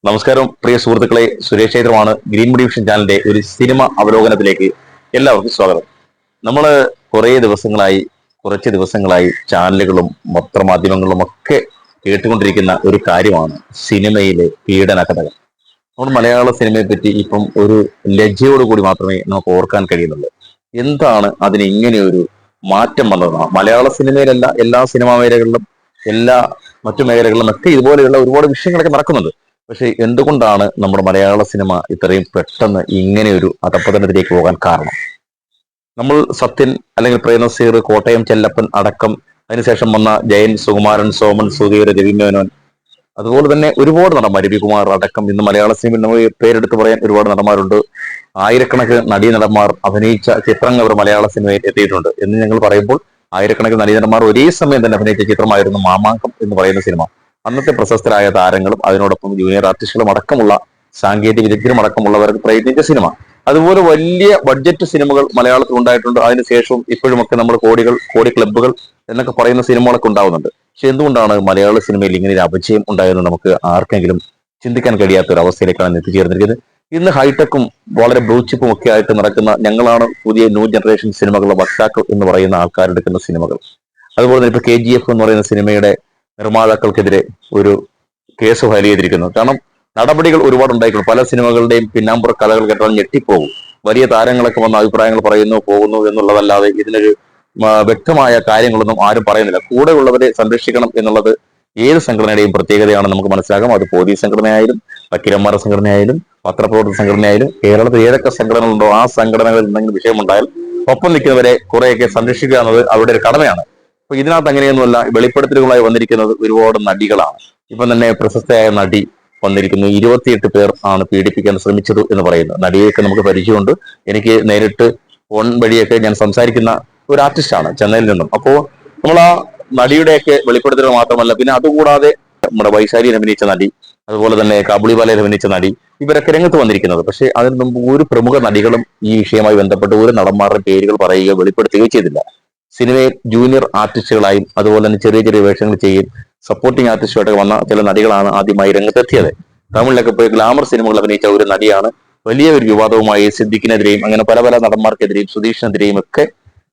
നമസ്കാരം പ്രിയ സുഹൃത്തുക്കളെ, Suresh ചൈത്രമാണ്. Green division ചാനലിന്റെ ഒരു സിനിമ അവലോകനത്തിലേക്ക് എല്ലാവർക്കും സ്വാഗതം. നമ്മൾ കുറച്ച് ദിവസങ്ങളായി ചാനലുകളും പത്രമാധ്യമങ്ങളും ഒക്കെ കേട്ടുകൊണ്ടിരിക്കുന്ന ഒരു കാര്യമാണ് സിനിമയിലെ പീഡന കഥകൾ. നമ്മൾ മലയാള സിനിമയെ പറ്റി ഇപ്പം ഒരു ലജ്ജയോടുകൂടി മാത്രമേ നമുക്ക് ഓർക്കാൻ കഴിയുന്നുള്ളൂ. എന്താണ് അതിന് ഇങ്ങനെ ഒരു മാറ്റം വന്നതാണ്? മലയാള സിനിമയിലല്ല, എല്ലാ സിനിമാ മേഖലകളിലും എല്ലാ മറ്റു മേഖലകളിലും ഒക്കെ ഇതുപോലെയുള്ള ഒരുപാട് വിഷയങ്ങളൊക്കെ നടക്കുന്നുണ്ട്. പക്ഷെ എന്തുകൊണ്ടാണ് നമ്മുടെ മലയാള സിനിമ ഇത്രയും പെട്ടെന്ന് ഇങ്ങനെ ഒരു അധപ്പതനത്തിലേക്ക് പോകാൻ കാരണം? നമ്മൾ സത്യൻ അല്ലെങ്കിൽ പ്രേംനസീർ, കോട്ടയം ചെല്ലപ്പൻ അടക്കം, അതിനുശേഷം വന്ന ജയൻ, സുകുമാരൻ, സോമൻ, സുധീർ, രവിമേനോൻ, അതുപോലെ തന്നെ ഒരുപാട് നടന്മാർ, രവികുമാർ അടക്കം ഇന്ന് മലയാള സിനിമയിൽ നമ്മൾ പേരെടുത്ത് പറയാൻ ഒരുപാട് നടന്മാരുണ്ട്. ആയിരക്കണക്കിന് നടീനടന്മാർ അഭിനയിച്ച ചിത്രങ്ങൾ അവർ മലയാള സിനിമയിൽ എത്തിയിട്ടുണ്ട് എന്ന് ഞങ്ങൾ പറയുമ്പോൾ ആയിരക്കണക്കിന് നടീനടന്മാർ ഒരേ സമയം തന്നെ അഭിനയിച്ച ചിത്രമായിരുന്നു മാമാങ്കം എന്ന് പറയുന്ന സിനിമ. അന്നത്തെ പ്രശസ്തരായ താരങ്ങളും അതിനോടൊപ്പം ജൂനിയർ ആർട്ടിസ്റ്റുകളും അടക്കമുള്ള സാങ്കേതിക വിദഗ്ധരും അടക്കമുള്ളവർക്ക് പ്രയത്നിച്ച സിനിമ. അതുപോലെ വലിയ ബഡ്ജറ്റ് സിനിമകൾ മലയാളത്തിൽ ഉണ്ടായിട്ടുണ്ട്. അതിനുശേഷവും ഇപ്പോഴുമൊക്കെ നമ്മൾ കോടി ക്ലബ്ബുകൾ എന്നൊക്കെ പറയുന്ന സിനിമകളൊക്കെ ഉണ്ടാവുന്നുണ്ട്. പക്ഷെ എന്തുകൊണ്ടാണ് മലയാള സിനിമയിൽ ഇങ്ങനെ ഒരു അപജയം ഉണ്ടായെന്ന് നമുക്ക് ആർക്കെങ്കിലും ചിന്തിക്കാൻ കഴിയാത്ത ഒരു അവസ്ഥയിലേക്കാണ് എത്തിച്ചേർന്നിരിക്കുന്നത്. ഇന്ന് ഹൈടെക്കും വളരെ ബ്ലൂച്ചിപ്പും ഒക്കെ ആയിട്ട് നടക്കുന്ന ഞങ്ങളാണ് പുതിയ ന്യൂ ജനറേഷൻ സിനിമകളുടെ വക്താക്കൾ എന്ന് പറയുന്ന ആൾക്കാരെടുക്കുന്ന സിനിമകൾ. അതുപോലെ തന്നെ ഇപ്പൊ KGF എന്ന് പറയുന്ന സിനിമയുടെ നിർമ്മാതാക്കൾക്കെതിരെ ഒരു കേസ് ഫയൽ ചെയ്തിരിക്കുന്നു. കാരണം നടപടികൾ ഒരുപാട് ഉണ്ടായിട്ടുണ്ട്. പല സിനിമകളുടെയും പിന്നാമ്പുറ കഥകൾ കേട്ടാൽ ഞെട്ടിപ്പോകും. വലിയ താരങ്ങളൊക്കെ വന്ന അഭിപ്രായങ്ങൾ പറയുന്നു, പോകുന്നു എന്നുള്ളതല്ലാതെ ഇതിനൊരു വ്യക്തമായ കാര്യങ്ങളൊന്നും ആരും പറയുന്നില്ല. കൂടെ ഉള്ളവരെ സംരക്ഷിക്കണം എന്നുള്ളത് ഏത് സംഘടനയുടെയും പ്രത്യേകതയാണെന്ന് നമുക്ക് മനസ്സിലാക്കാം. അത് പോലീസ് സംഘടനയായാലും, വക്കീലന്മാരുടെ സംഘടനയായാലും, പത്രപ്രവർത്തക സംഘടനയായാലും, കേരളത്തിൽ ഏതൊക്കെ സംഘടനകളുണ്ടോ ആ സംഘടനകളിൽ എന്തെങ്കിലും വിഷയമുണ്ടായാൽ ഒപ്പം നിൽക്കുന്നവരെ കുറെയൊക്കെ സംരക്ഷിക്കുക എന്നത് അവരുടെ ഒരു കടമയാണ്. അപ്പൊ ഇതിനകത്ത് അങ്ങനെയൊന്നുമല്ല. വെളിപ്പെടുത്തലുകളായി വന്നിരിക്കുന്നത് ഒരുപാട് നടികളാണ്. ഇപ്പം തന്നെ പ്രശസ്തയായ നടി വന്നിരിക്കുന്നു. 28 പേർ ആണ് പീഡിപ്പിക്കാൻ ശ്രമിച്ചത് എന്ന് പറയുന്നു. നടിയൊക്കെ നമുക്ക് പരിചയമുണ്ട്. എനിക്ക് നേരിട്ട് ഫോൺ വഴിയൊക്കെ ഞാൻ സംസാരിക്കുന്ന ഒരു ആർട്ടിസ്റ്റാണ് ചെന്നൈയിൽ നിന്നും. അപ്പോ നമ്മൾ ആ നടിയുടെയൊക്കെ വെളിപ്പെടുത്തലുകൾ മാത്രമല്ല, പിന്നെ അതുകൂടാതെ നമ്മുടെ വൈശാലിയിൽ അഭിനയിച്ച നടി, അതുപോലെ തന്നെ കാബുളിവാലയിൽ അഭിനയിച്ച നടി, ഇവരൊക്കെ രംഗത്ത് വന്നിരിക്കുന്നത്. പക്ഷെ അതിന് മുമ്പ് ഒരു പ്രമുഖ നടികളും ഈ വിഷയവുമായി ബന്ധപ്പെട്ട് ഒരു നടന്മാരുടെ പേരുകൾ പറയുകയോ വെളിപ്പെടുത്തുകയോ ചെയ്തില്ല. സിനിമയിൽ ജൂനിയർ ആർട്ടിസ്റ്റുകളായും അതുപോലെ തന്നെ ചെറിയ ചെറിയ വേഷങ്ങൾ ചെയ്യുകയും സപ്പോർട്ടിംഗ് ആർട്ടിസ്റ്റുമായിട്ട് വന്ന ചില നടികളാണ് ആദ്യമായി രംഗത്തെത്തിയത്. തമിഴിലൊക്കെ പോയി ഗ്ലാമർ സിനിമകൾ അഭിനയിച്ച ഒരു നടിയാണ് വലിയ ഒരു വിവാദവുമായി സിദ്ദിഖിനെതിരെയും അങ്ങനെ പല പല നടന്മാർക്കെതിരെയും സുധീഷിനെതിരെയും ഒക്കെ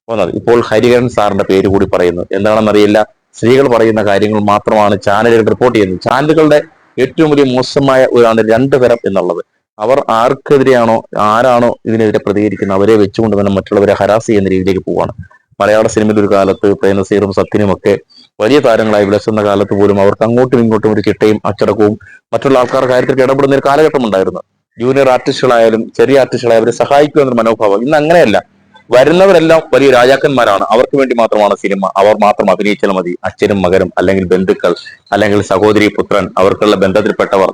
വന്നത്. ഇപ്പോൾ ഹരിഹരൻ സാറിന്റെ പേര് കൂടി പറയുന്നു. എന്താണെന്നറിയില്ല. സ്ത്രീകൾ പറയുന്ന കാര്യങ്ങൾ മാത്രമാണ് ചാനലുകൾ റിപ്പോർട്ട് ചെയ്യുന്നത്. ചാനലുകളുടെ ഏറ്റവും വലിയ മോശമായ ഒരാണ് രണ്ട് തരം എന്നുള്ളത്. അവർ ആർക്കെതിരെയാണോ ആരാണോ ഇതിനെതിരെ പ്രതികരിക്കുന്നത് അവരെ വെച്ചുകൊണ്ട് തന്നെ മറ്റുള്ളവരെ ഹരാസ് ചെയ്യുന്ന രീതിയിലേക്ക് പോവാണ്. മലയാള സിനിമയിൽ ഒരു കാലത്ത് പ്രേംനസീറും സത്യനും ഒക്കെ വലിയ താരങ്ങളായി വിളസുന്ന കാലത്ത് പോലും അവർക്ക് അങ്ങോട്ടും ഇങ്ങോട്ടും ഒരു ചിട്ടയും അച്ചടക്കവും മറ്റുള്ള ആൾക്കാർ കാര്യത്തിൽ ഇടപെടുന്ന ഒരു കാലഘട്ടം ഉണ്ടായിരുന്നു. ജൂനിയർ ആർട്ടിസ്റ്റുകളായാലും ചെറിയ ആർട്ടിസ്റ്റുകളായാലും അവരെ സഹായിക്കുക എന്നൊരു മനോഭാവം. ഇന്ന് അങ്ങനെയല്ല. വരുന്നവരെല്ലാം വലിയ രാജാക്കന്മാരാണ്. അവർക്ക് വേണ്ടി മാത്രമാണ് സിനിമ. അവർ മാത്രം അഭിനയിച്ചാൽ മതി. അച്ഛനും മകനും അല്ലെങ്കിൽ ബന്ധുക്കൾ അല്ലെങ്കിൽ സഹോദരി പുത്രൻ, അവർക്കുള്ള ബന്ധത്തിൽപ്പെട്ടവർ,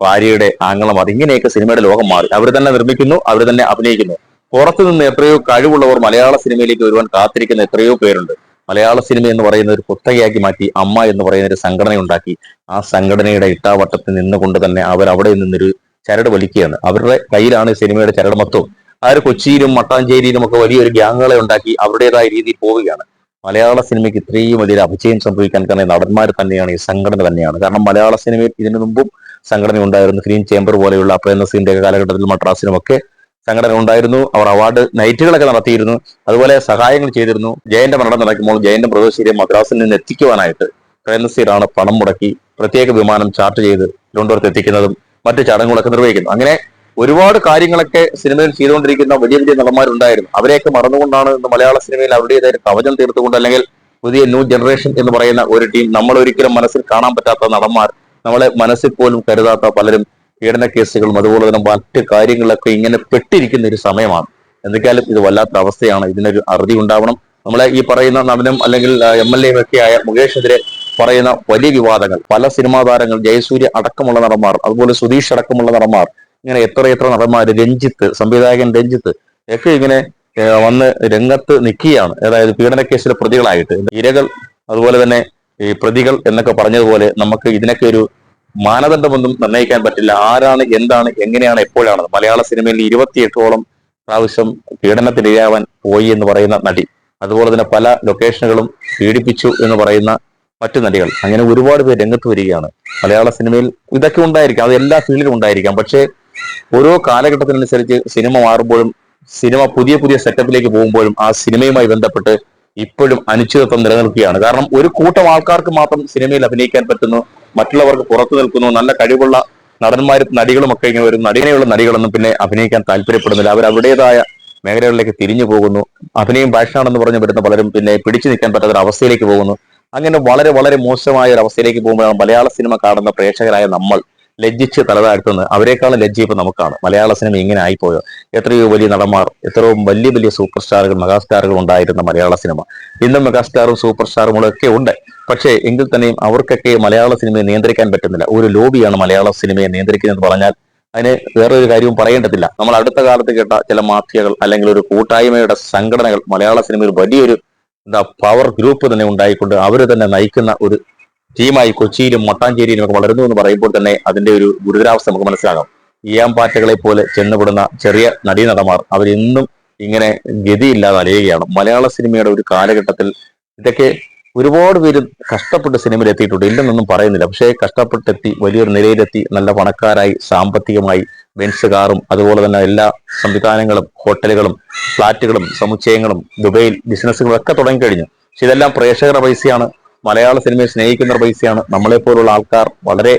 ഭാര്യയുടെ ആങ്ങളമാർ, ഇങ്ങനെയൊക്കെ സിനിമയുടെ ലോകം മാറി. അവർ തന്നെ നിർമ്മിക്കുന്നു, അവർ തന്നെ അഭിനയിക്കുന്നു. പുറത്തു നിന്ന് എത്രയോ കഴിവുള്ളവർ മലയാള സിനിമയിലേക്ക് വരുവാൻ കാത്തിരിക്കുന്ന എത്രയോ പേരുണ്ട്. മലയാള സിനിമ എന്ന് പറയുന്ന ഒരു കുത്തകയാക്കി മാറ്റി അമ്മ എന്ന് പറയുന്ന ഒരു സംഘടന ഉണ്ടാക്കി ആ സംഘടനയുടെ ഇട്ടാവട്ടത്തിൽ നിന്നുകൊണ്ട് തന്നെ അവർ അവിടെ നിന്നൊരു ചരട് വലിക്കുകയാണ്. അവരുടെ കയ്യിലാണ് സിനിമയുടെ ചരട് മൊത്തവും. ആ ഒരു കൊച്ചിയിലും മട്ടാഞ്ചേരിയിലും ഒക്കെ വലിയൊരു ഗ്യാങ്ങുകളെ ഉണ്ടാക്കി അവരുടേതായ രീതിയിൽ പോവുകയാണ്. മലയാള സിനിമയ്ക്ക് ഇത്രയും വലിയൊരു അപജയം സംഭവിക്കാൻ കാരണം നടന്മാർ തന്നെയാണ്, ഈ സംഘടന തന്നെയാണ്. കാരണം മലയാള സിനിമയിൽ ഇതിനു മുമ്പും സംഘടന ഉണ്ടായിരുന്നു. ഫിലിം ചേംബർ പോലെയുള്ള പ്രേംനസീറിന്റെ കാലഘട്ടത്തിൽ മദ്രാസിലുമൊക്കെ സംഘടന ഉണ്ടായിരുന്നു. അവർ അവാർഡ് നൈറ്റുകളൊക്കെ നടത്തിയിരുന്നു. അതുപോലെ സഹായങ്ങൾ ചെയ്തിരുന്നു. ജയന്റെ മരണം നടക്കുമ്പോൾ ജയന്റെ മൃതശരീരം മദ്രാസിൽ നിന്ന് എത്തിക്കുവാനായിട്ട് പ്രേംനസീറാണ് പണം മുടക്കി പ്രത്യേക വിമാനം ചാർട്ട് ചെയ്ത് തിരുവനന്തപുരത്ത് എത്തിക്കുന്നതും മറ്റു ചടങ്ങുകളൊക്കെ നിർവഹിക്കുന്നു. അങ്ങനെ ഒരുപാട് കാര്യങ്ങളൊക്കെ സിനിമയിൽ ചെയ്തുകൊണ്ടിരിക്കുന്ന വലിയ വലിയ നടന്മാരുണ്ടായിരുന്നു. അവരെയൊക്കെ മറന്നുകൊണ്ടാണ് ഇന്ന് മലയാള സിനിമയിൽ അവരുടേതായ കവചം തീർത്തുകൊണ്ട് അല്ലെങ്കിൽ പുതിയ ന്യൂ ജനറേഷൻ എന്ന് പറയുന്ന ഒരു ടീം, നമ്മൾ ഒരിക്കലും മനസ്സിൽ കാണാൻ പറ്റാത്ത നടന്മാർ, നമ്മളെ മനസ്സിൽ പോലും കരുതാത്ത പലരും പീഡന കേസുകളും അതുപോലെ തന്നെ മറ്റ് കാര്യങ്ങളിലൊക്കെ ഇങ്ങനെ പെട്ടിരിക്കുന്ന ഒരു സമയമാണ്. എന്തൊക്കെയാലും ഇത് വല്ലാത്ത അവസ്ഥയാണ്. ഇതിനൊരു അറുതി ഉണ്ടാവണം. നമ്മളെ ഈ പറയുന്ന നടനും അല്ലെങ്കിൽ MLA ഒക്കെ ആയ മുകേഷിനെതിരെ പറയുന്ന വലിയ വിവാദങ്ങൾ, പല സിനിമാ താരങ്ങൾ, ജയസൂര്യ അടക്കമുള്ള നടന്മാർ, അതുപോലെ സുധീഷ് അടക്കമുള്ള നടന്മാർ, ഇങ്ങനെ എത്ര നടന്മാർ, രഞ്ജിത്ത്, സംവിധായകൻ രഞ്ജിത്ത് ഒക്കെ ഇങ്ങനെ വന്ന് രംഗത്ത് നിൽക്കുകയാണ്. അതായത് പീഡന കേസിലെ പ്രതികളായിട്ട് ഇരകൾ അതുപോലെ തന്നെ ഈ പ്രതികൾ എന്നൊക്കെ പറഞ്ഞതുപോലെ നമുക്ക് ഇതിനൊക്കെ ഒരു മാനദണ്ഡമൊന്നും നിർണ്ണയിക്കാൻ പറ്റില്ല. ആരാണ്, എന്താണ്, എങ്ങനെയാണ്, എപ്പോഴാണ്. മലയാള സിനിമയിൽ 28ഓളം പ്രാവശ്യം പീഡനത്തിനിരയാവാൻ പോയി എന്ന് പറയുന്ന നടി, അതുപോലെ തന്നെ പല ലൊക്കേഷനുകളും പീഡിപ്പിച്ചു എന്ന് പറയുന്ന മറ്റു നടികൾ, അങ്ങനെ ഒരുപാട് പേര് രംഗത്ത് വരികയാണ് മലയാള സിനിമയിൽ. ഇതൊക്കെ ഉണ്ടായിരിക്കാം, അത് എല്ലാ ഫീൽഡിലും ഉണ്ടായിരിക്കാം. പക്ഷേ ഓരോ കാലഘട്ടത്തിനനുസരിച്ച് സിനിമ മാറുമ്പോഴും സിനിമ പുതിയ പുതിയ സെറ്റപ്പിലേക്ക് പോകുമ്പോഴും ആ സിനിമയുമായി ബന്ധപ്പെട്ട് ഇപ്പോഴും അനിശ്ചിതത്വം നിലനിൽക്കുകയാണ്. കാരണം ഒരു കൂട്ടം ആൾക്കാർക്ക് മാത്രം സിനിമയിൽ അഭിനയിക്കാൻ പറ്റുന്നു, മറ്റുള്ളവർക്ക് പുറത്തു നിൽക്കുന്നു. നല്ല കഴിവുള്ള നടന്മാരും നടികളും ഒക്കെ ഇങ്ങനെ വരും. നടിനെയുള്ള നടികളൊന്നും പിന്നെ അഭിനയിക്കാൻ താല്പര്യപ്പെടുന്നില്ല. അവർ അവരുടേതായ മേഖലകളിലേക്ക് തിരിഞ്ഞു പോകുന്നു. അഭിനയം പാഷനാണെന്ന് പറഞ്ഞ് വരുന്ന പലരും പിന്നെ പിടിച്ചു നിൽക്കാൻ പറ്റാത്ത അവസ്ഥയിലേക്ക് പോകുന്നു. അങ്ങനെ വളരെ വളരെ മോശമായ ഒരു അവസ്ഥയിലേക്ക് പോകുമ്പോഴാണ് മലയാള സിനിമ കാണുന്ന പ്രേക്ഷകരായ നമ്മൾ ലജ്ജിച്ച് തലതാഴ്ത്തുന്നത്. അവരെക്കാളും ലജ്ജ ഇപ്പൊ നമുക്കാണ്. മലയാള സിനിമ ഇങ്ങനെ ആയിപ്പോയോ? എത്രയോ വലിയ നടന്മാർ, എത്രയോ വലിയ വലിയ സൂപ്പർ സ്റ്റാറുകൾ, മെഗാസ്റ്റാറുകൾ ഉണ്ടായിരുന്ന മലയാള സിനിമ. ഇന്നും മെഗാസ്റ്റാറും സൂപ്പർ സ്റ്റാറുകളും ഒക്കെ ഉണ്ട്. പക്ഷേ എങ്കിൽ തന്നെയും അവർക്കൊക്കെ മലയാള സിനിമയെ നിയന്ത്രിക്കാൻ പറ്റുന്നില്ല. ഒരു ലോബിയാണ് മലയാള സിനിമയെ നിയന്ത്രിക്കുന്നത് പറഞ്ഞാൽ അതിന് വേറൊരു കാര്യവും പറയേണ്ടതില്ല. നമ്മൾ അടുത്ത കാലത്ത് കേട്ട ചില മാഫിയകൾ അല്ലെങ്കിൽ ഒരു കൂട്ടായ്മയുടെ സംഘടനകൾ മലയാള സിനിമയിൽ വലിയൊരു പവർ ഗ്രൂപ്പ് തന്നെ ഉണ്ടായിക്കൊണ്ട് അവർ തന്നെ നയിക്കുന്ന ഒരു ടീമായി കൊച്ചിയിലും മട്ടാഞ്ചേരിയിലും ഒക്കെ വളരുന്നു എന്ന് പറയുമ്പോൾ തന്നെ അതിന്റെ ഒരു ഗുരുതരാവസ്ഥ നമുക്ക് മനസ്സിലാകാം. ഈയാമ്പാറ്റകളെ പോലെ ചെന്നുപെടുന്ന ചെറിയ നടീനടന്മാർ അവരെന്നും ഇങ്ങനെ ഗതിയില്ലാതെ അലയുകയാണ്. മലയാള സിനിമയുടെ ഒരു കാലഘട്ടത്തിൽ ഇതൊക്കെ ഒരുപാട് പേര് കഷ്ടപ്പെട്ട് സിനിമയിൽ എത്തിയിട്ടുണ്ട്, ഇല്ലെന്നൊന്നും പറയുന്നില്ല. പക്ഷേ കഷ്ടപ്പെട്ടെത്തി വലിയൊരു നിലയിലെത്തി നല്ല പണക്കാരായി, സാമ്പത്തികമായി ബെൻസ് കാറും അതുപോലെ തന്നെ എല്ലാ സംവിധാനങ്ങളും, ഹോട്ടലുകളും, ഫ്ളാറ്റുകളും, സമുച്ചയങ്ങളും, ദുബൈയിൽ ബിസിനസ്സുകളും ഒക്കെ തുടങ്ങിക്കഴിഞ്ഞു. പക്ഷെ ഇതെല്ലാം പ്രേക്ഷകരുടെ പൈസയാണ്, മലയാള സിനിമയെ സ്നേഹിക്കുന്ന പൈസയാണ്. നമ്മളെപ്പോലുള്ള ആൾക്കാർ വളരെ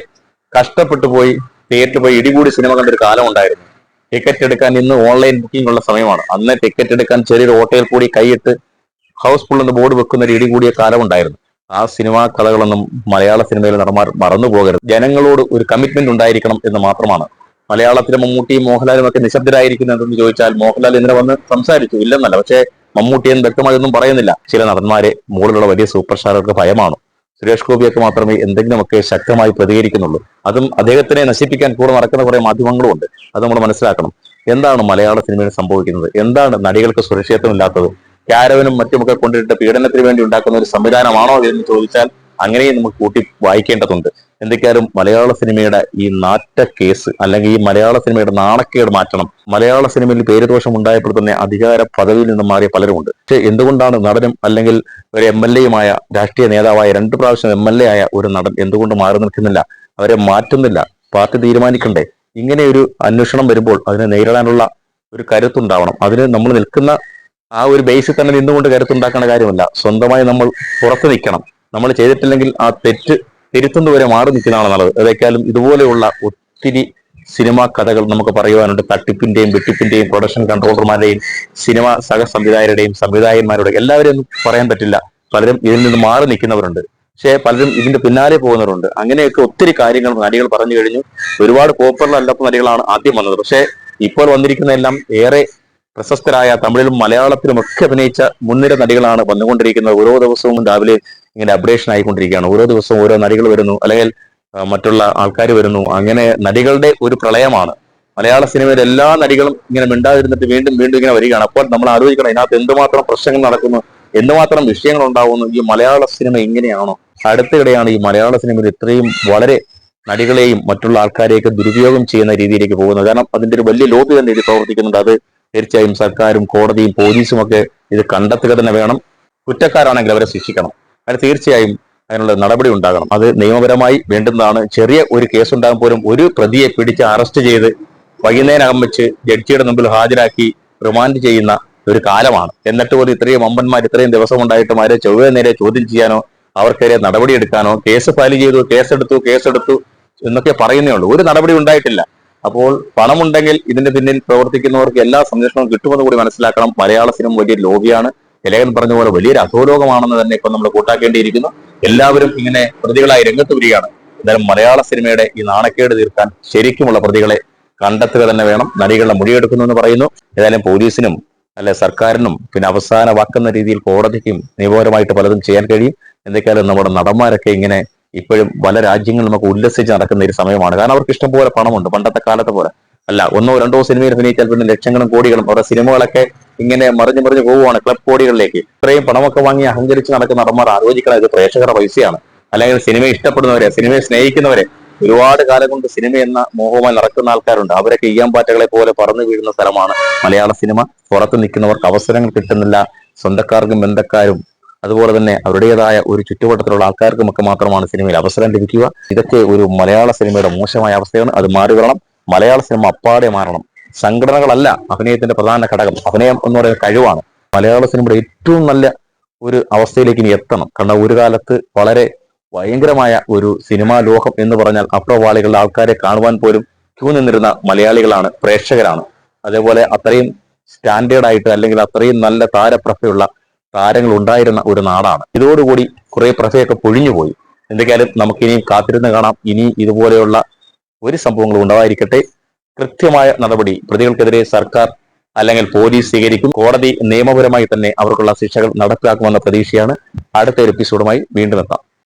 കഷ്ടപ്പെട്ടു പോയി തിയേറ്ററിൽ പോയി ഇടികൂടി സിനിമ കണ്ടൊരു കാലം ഉണ്ടായിരുന്നു. ടിക്കറ്റ് എടുക്കാൻ ഇന്ന് ഓൺലൈൻ ബുക്കിംഗ് ഉള്ള സമയമാണ്. അന്ന് ടിക്കറ്റ് എടുക്കാൻ ചെറിയൊരു ഹോട്ടലിൽ കൂടി കൈയിട്ട് ഹൗസ്ഫുൾ എന്ന് ബോർഡ് വെക്കുന്ന ഒരു ഇടികൂടിയ കാലം ഉണ്ടായിരുന്നു. ആ സിനിമാ കഥകളൊന്നും മലയാള സിനിമയിൽ നടന്മാർ മറന്നു പോകരുത്. ജനങ്ങളോട് ഒരു കമ്മിറ്റ്മെന്റ് ഉണ്ടായിരിക്കണം എന്ന് മാത്രമാണ്. മലയാളത്തിലെ മമ്മൂട്ടിയും മോഹൻലാലും ഒക്കെ നിശബ്ദരായിരിക്കുന്നതെന്ന് ചോദിച്ചാൽ മോഹൻലാൽ ഇന്നലെ വന്ന് സംസാരിച്ചു, ഇല്ലെന്നല്ല. പക്ഷേ മമ്മൂട്ടിയെന്ന് വ്യക്തമായൊന്നും പറയുന്നില്ല. ചില നടന്മാരെ മുകളിലുള്ള വലിയ സൂപ്പർ സ്റ്റാറുകൾക്ക് ഭയമാണ്. സുരേഷ് ഗോപിയൊക്കെ മാത്രമേ എന്തെങ്കിലുമൊക്കെ ശക്തമായി പ്രതികരിക്കുന്നുള്ളൂ. അതും അദ്ദേഹത്തിനെ നശിപ്പിക്കാൻ കൂടെ നടക്കുന്ന കുറെ മാധ്യമങ്ങളും ഉണ്ട്. അത് നമ്മൾ മനസ്സിലാക്കണം. എന്താണ് മലയാള സിനിമയിൽ സംഭവിക്കുന്നത്? എന്താണ് നടികൾക്ക് സുരക്ഷിതത്വമില്ലാത്തത്? ക്യാരവനും മറ്റുമൊക്കെ കൊണ്ടിട്ട് പീഡനത്തിന് വേണ്ടി ഉണ്ടാക്കുന്ന ഒരു സംവിധാനമാണോ എന്ന് ചോദിച്ചാൽ അങ്ങനെയും നമുക്ക് കൂട്ടി വായിക്കേണ്ടതുണ്ട്. എന്തൊക്കെയാലും മലയാള സിനിമയുടെ ഈ നാറ്റ കേസ് അല്ലെങ്കിൽ ഈ മലയാള സിനിമയുടെ നാണക്കേട് മാറ്റണം. മലയാള സിനിമയിൽ പേരുദോഷം ഉണ്ടായപ്പോൾ തന്നെ അധികാര പദവിയിൽ നിന്നും മാറിയ പലരുമുണ്ട്. പക്ഷെ എന്തുകൊണ്ടാണ് നടനും അല്ലെങ്കിൽ ഒരു MLA-യുമായ രാഷ്ട്രീയ നേതാവായ 2 പ്രാവശ്യം MLA ആയ ഒരു നടൻ എന്തുകൊണ്ട് മാറി നിൽക്കുന്നില്ല? അവരെ മാറ്റുന്നില്ല. പാർട്ടി തീരുമാനിക്കണ്ടേ? ഇങ്ങനെ ഒരു അന്വേഷണം വരുമ്പോൾ അതിനെ നേരിടാനുള്ള ഒരു കരുത്തുണ്ടാവണം. അതിന് നമ്മൾ നിൽക്കുന്ന ആ ഒരു ബേസിൽ തന്നെ നിന്നുകൊണ്ട് കരുത്തുണ്ടാക്കേണ്ട കാര്യമല്ല. സ്വന്തമായി നമ്മൾ പുറത്തു നിൽക്കണം. നമ്മൾ ചെയ്തിട്ടില്ലെങ്കിൽ ആ തെറ്റ് തിരുത്തുന്നതുവരെ മാറി നിൽക്കുന്നതാണ് നല്ലത്. ഏതൊക്കെയാലും ഇതുപോലെയുള്ള ഒത്തിരി സിനിമാ കഥകൾ നമുക്ക് പറയുവാനുണ്ട്. തട്ടിപ്പിന്റെയും വെട്ടിപ്പിന്റെയും പ്രൊഡക്ഷൻ കൺട്രോളർമാരുടെയും സിനിമ സഹസംവിധായകരുടെയും സംവിധായകന്മാരുടെയും എല്ലാവരെയും ഒന്നും പറയാൻ പറ്റില്ല. പലരും ഇതിൽ നിന്ന് മാറി നിൽക്കുന്നവരുണ്ട്. പക്ഷേ പലരും ഇതിന്റെ പിന്നാലെ പോകുന്നവരുണ്ട്. അങ്ങനെയൊക്കെ ഒത്തിരി കാര്യങ്ങൾ നടികൾ പറഞ്ഞു കഴിഞ്ഞു. ഒരുപാട് പോപ്പുലർ അല്ലാത്ത നടികളാണ് ആദ്യം വന്നത്. പക്ഷേ ഇപ്പോൾ വന്നിരിക്കുന്ന എല്ലാം ഏറെ പ്രശസ്തരായ തമിഴിലും മലയാളത്തിലും ഒക്കെ അഭിനയിച്ച മുൻനിര നടികളാണ് വന്നുകൊണ്ടിരിക്കുന്നത്. ഓരോ ദിവസവും രാവിലെ ഇങ്ങനെ അപ്ഡേഷൻ ആയിക്കൊണ്ടിരിക്കുകയാണ്. ഓരോ ദിവസവും ഓരോ നടികൾ വരുന്നു, അല്ലെങ്കിൽ മറ്റുള്ള ആൾക്കാർ വരുന്നു. അങ്ങനെ നടികളുടെ ഒരു പ്രളയമാണ്. മലയാള സിനിമയിൽ എല്ലാ നടികളും ഇങ്ങനെ മിണ്ടാതിരുന്നിട്ട് വീണ്ടും വീണ്ടും ഇങ്ങനെ വരികയാണ്. അപ്പോൾ നമ്മൾ ആലോചിക്കണം, ഇതിനകത്ത് എന്തുമാത്രം പ്രശ്നങ്ങൾ നടക്കുന്നു, എന്തുമാത്രം വിഷയങ്ങൾ ഉണ്ടാവുന്നു. ഈ മലയാള സിനിമ ഇങ്ങനെയാണോ? അടുത്തിടെയാണ് ഈ മലയാള സിനിമയിൽ ഇത്രയും വളരെ നടികളെയും മറ്റുള്ള ആൾക്കാരെയൊക്കെ ദുരുപയോഗം ചെയ്യുന്ന രീതിയിലേക്ക് പോകുന്നത്. കാരണം അതിന്റെ ഒരു വലിയ ലോബി തന്നെ ഇത് പ്രവർത്തിക്കുന്നുണ്ട്. അത് തീർച്ചയായും സർക്കാരും കോടതിയും പോലീസും ഒക്കെ ഇത് കണ്ടെത്തുക തന്നെ വേണം. കുറ്റക്കാരാണെങ്കിൽ അവരെ ശിക്ഷിക്കണം. അതിന് തീർച്ചയായും അതിനുള്ള നടപടി ഉണ്ടാകണം. അത് നിയമപരമായി വേണ്ടുന്നതാണ്. ചെറിയ ഒരു കേസ് ഉണ്ടാകും പോലും ഒരു പ്രതിയെ പിടിച്ച് അറസ്റ്റ് ചെയ്ത് വൈകുന്നേരം വെച്ച് ജഡ്ജിയുടെ മുമ്പിൽ ഹാജരാക്കി റിമാൻഡ് ചെയ്യുന്ന ഒരു കാലമാണ്. എന്നിട്ട് പോലും ഇത്രയും അമ്പന്മാർ ഇത്രയും ദിവസം ഉണ്ടായിട്ടും ആരെ ചൊവ്വേ നേരെ ചോദ്യം ചെയ്യാനോ അവർക്കെതിരെ നടപടിയെടുക്കാനോ, കേസ് ഫയൽ ചെയ്തു, കേസെടുത്തു എന്നൊക്കെ പറയുന്നേ ഉള്ളൂ. ഒരു നടപടി ഉണ്ടായിട്ടില്ല. അപ്പോൾ പണമുണ്ടെങ്കിൽ ഇതിന്റെ പിന്നിൽ പ്രവർത്തിക്കുന്നവർക്ക് എല്ലാ സംരക്ഷണവും കിട്ടുമെന്ന് കൂടി മനസ്സിലാക്കണം. മലയാള സിനിമ വലിയ ലോബിയാണ്. ലേഖൻ പറഞ്ഞ പോലെ വലിയൊരു അധോലോകമാണെന്ന് തന്നെ ഇപ്പൊ നമ്മൾ കൂട്ടാക്കേണ്ടിയിരിക്കുന്നു. എല്ലാവരും ഇങ്ങനെ പ്രതികളായി രംഗത്ത് വരികയാണ്. എന്തായാലും മലയാള സിനിമയുടെ ഈ നാണക്കേട് തീർക്കാൻ ശരിക്കുമുള്ള പ്രതികളെ കണ്ടെത്തുക തന്നെ വേണം. നടികളുടെ മുടിയെടുക്കുന്നു എന്ന് പറയുന്നു. ഏതായാലും പോലീസിനും അല്ലെ സർക്കാരിനും പിന്നെ അവസാന വാക്കുന്ന രീതിയിൽ കോടതിക്കും നിയമപരമായിട്ട് പലതും ചെയ്യാൻ കഴിയും. എന്തൊക്കെയാലും നമ്മുടെ നടന്മാരൊക്കെ ഇങ്ങനെ ഇപ്പോഴും പല രാജ്യങ്ങളും നമുക്ക് ഉല്ലസിച്ച് നടക്കുന്ന ഒരു സമയമാണ്. കാരണം അവർക്ക് ഇഷ്ടംപോലെ പണമുണ്ട്. പണ്ടത്തെ കാലത്തെ പോലെ അല്ല. 1-2 സിനിമയിൽ അഭിനയിച്ചാൽ പിന്നെ ലക്ഷങ്ങളും കോടികളും അവരുടെ സിനിമകളൊക്കെ ഇങ്ങനെ മറിഞ്ഞു പോവുകയാണ് ക്ലബ് കോടികളിലേക്ക്. ഇത്രയും പണമൊക്കെ വാങ്ങി അഹങ്കരിച്ച് നടക്കുന്ന നടന്മാർ ആലോചിക്കണം, ഇത് പ്രേക്ഷകരുടെ പൈസയാണ്. അല്ലെങ്കിൽ സിനിമയെ ഇഷ്ടപ്പെടുന്നവരെ, സിനിമയെ സ്നേഹിക്കുന്നവരെ, ഒരുപാട് കാലം കൊണ്ട് സിനിമ എന്ന മോഹവുമായി നടക്കുന്ന ആൾക്കാരുണ്ട്. അവരൊക്കെ ഈയാമ്പാറ്റകളെ പോലെ പറന്നു വീഴുന്ന സ്ഥലമാണ് മലയാള സിനിമ. പുറത്ത് നിൽക്കുന്നവർക്ക് അവസരങ്ങൾ കിട്ടുന്നില്ല. സ്വന്തക്കാർക്കും ബന്ധക്കാരും അതുപോലെ തന്നെ അവരുടേതായ ഒരു ചുറ്റുവട്ടത്തിലുള്ള ആൾക്കാർക്കുമൊക്കെ മാത്രമാണ് സിനിമയിൽ അവസരം ലഭിക്കുക. ഇതൊക്കെ ഒരു മലയാള സിനിമയുടെ മോശമായ അവസ്ഥയാണ്. അത് മാറി വരണം. മലയാള സിനിമ അപ്പാടെ മാറണം. സംഘടനകളല്ല അഭിനയത്തിന്റെ പ്രധാന ഘടകം. അഭിനയം എന്ന് പറയുന്ന കഴിവാണ്. മലയാള സിനിമയുടെ ഏറ്റവും നല്ല ഒരു അവസ്ഥയിലേക്ക് ഇനി എത്തണം. കാരണം ഒരു കാലത്ത് വളരെ ഭയങ്കരമായ ഒരു സിനിമാ ലോകം എന്ന് പറഞ്ഞാൽ അപ്രവാളികളുടെ ആൾക്കാരെ കാണുവാൻ പോലും ക്യൂ നിന്നിരുന്ന മലയാളികളാണ്, പ്രേക്ഷകരാണ്. അതേപോലെ അത്രയും സ്റ്റാൻഡേർഡ് ആയിട്ട് അല്ലെങ്കിൽ അത്രയും നല്ല താരപ്രഭയുള്ള താരങ്ങൾ ഉണ്ടായിരുന്ന ഒരു നാടാണ്. ഇതോടുകൂടി കുറെ പ്രഭയൊക്കെ പൊഴിഞ്ഞുപോയി. എന്തൊക്കെയാലും നമുക്കിനിയും കാത്തിരുന്ന് കാണാം. ഇനി ഇതുപോലെയുള്ള ഒരു സംഭവങ്ങളും ഉണ്ടായിരിക്കട്ടെ. കൃത്യമായ നടപടി പ്രതികൾക്കെതിരെ സർക്കാർ അല്ലെങ്കിൽ പോലീസ് സ്വീകരിക്കും. കോടതി നിയമപരമായി തന്നെ അവർക്കുള്ള ശിക്ഷകൾ നടപ്പിലാക്കുമെന്ന പ്രതീക്ഷയാണ്. അടുത്ത ഒരു എപ്പിസോഡുമായി വീണ്ടും എത്താം.